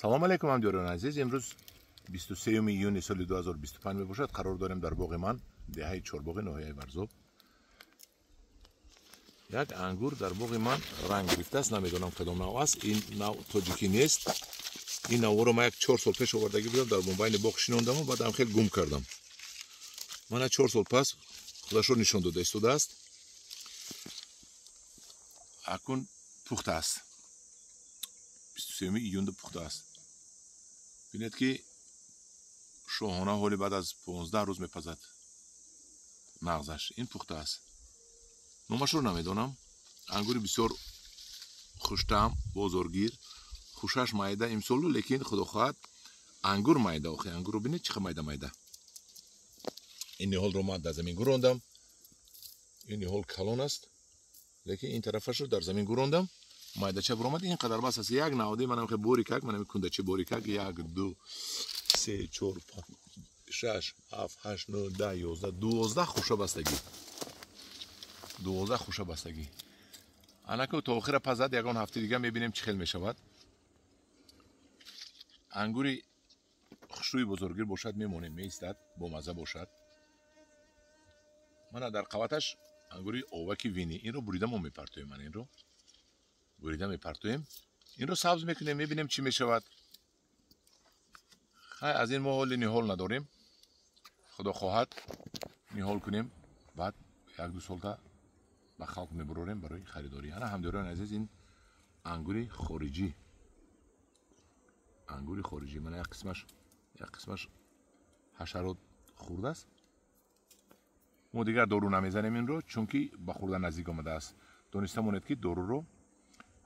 سلام علیکم همدیگران عزیز. امروز 23 ایون سال 2025 می باشد. قرار داریم در باغ من دهه چهارباغ ناحیه ورزاب یک انگور در باغ من رنگ گرفته است. نمیدونم کدام نوع است. این نوع تاجیکی نیست. این نوع رو من یک 4 سال پیش آوردگی بودم در بمبئی باغ شنوندم و بعدم خیلی گم کردم. من 4 سال پس خودش رو نشان داده ایستاده است. اکنون پخته است. 23 ایون پخته است. ببینید که شاهانه حالی بعد از 15 روز میپزد مغزش. این پخته است. نامش رو نمیدونم. انگور بسیار خوش‌طعم، بازارگیر، خوشش مایده امسالو، لیکن خدا خواهد انگور مایده. آخه انگور رو ببینید چقدر مایده. این نهال رو من در زمین گروندم. این نهال کلان است، لیکن این طرفش رو در زمین گروندم. مایده‌چه برآمد. اینقدر بس است. یک نهاده منم که بوریکک، منم کندچه بوریکک 1 2 3 4 5 6 7 8 9 10 11 12 خوشه بستگی. 12 خوشه بستگی. انا که تا آخر پزد یگان هفته دیگه میبینیم چه خیل میشود. انگوری خوشروی بزرگیر باشد میمونه، میستد، با مزه باشد. من در قوتش انگوری اوکی وینی این رو بریدم و میپرتویم. من این رو بریدم میپرتویم. این رو سبز میکنیم میبینیم چی میشود. از این ما حال نهال نداریم. خدا خواهد نهال کنیم، بعد 1-2 سال تا به خلق میبروریم برای خریداری. انا همدیگران عزیز، این انگوری خارجی، انگوری خارجی. من یک قسمش حشرات خورده است. ما دیگر دارو نمیزنیم این رو، چون که به خوردن نزدیک آمده است. دانسته مونید که دارو رو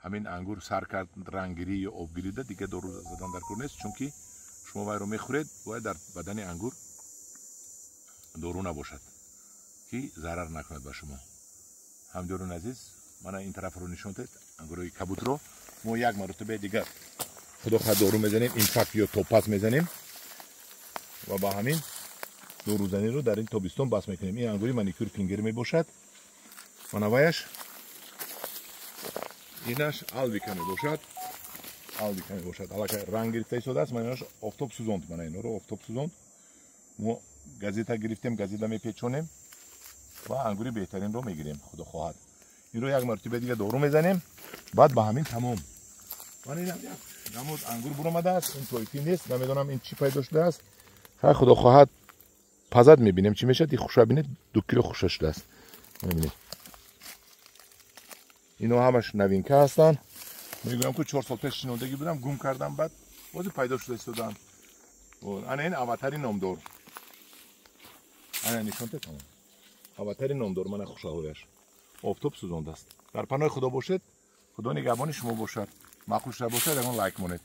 همین انگور سر کرد رنگگیری یا آبگیری ده، دیگه دارو زدن در کار نیست. چون که شما وای رو میخورید باید در بدن انگور دارو نباشد که ضرر نکند به شما. همدیگران عزیز، من این طرف رو نشون داد. انگورای کبوت رو ما یک مرتبه دیگر خدا خواهد دارو میزنیم، اینفکت یا توپاس میزنیم و با همین داروزنی رو در این تابستون بس میکنیم. این انگوری مانیکور فینگر می باشد. منوایش اینش آلبیکا می باشد. آلبیکا می باشد. حالا که رنگ گرفته ایستاده است، من اینش آفتاب سوزاند. من اینا رو آفتاب سوزاند. ما گازیتا گرفتیم، گازیتا میپیچونیم و انگوری بهترین رو میگیریم. خدا خواهد این رو یک مرتبه دیگه دارو میزنیم، بعد با همین تمام. من این نمود انگور برآمده است. این تویفی نیست. نمیدونم این چی پیدا شده است. خدا خواهد پزد میبینیم چی میشه. این خوشه بینید 2 کیلو خوشه شده است. میبینید اینا همش نوینکه هستن. میگم که 4 سال پیش شنودگی بودم، گم کردم، بعد بازی پیدا شده استودن. انا این اواتری نامدار. انا نشون تمام. اواتری نامدار من خوشحالش. آفتاب سوزانده است. در پناه خدا باشید. خدا نگهبان شما باشد. معقول شده باشد اون لایک مونید.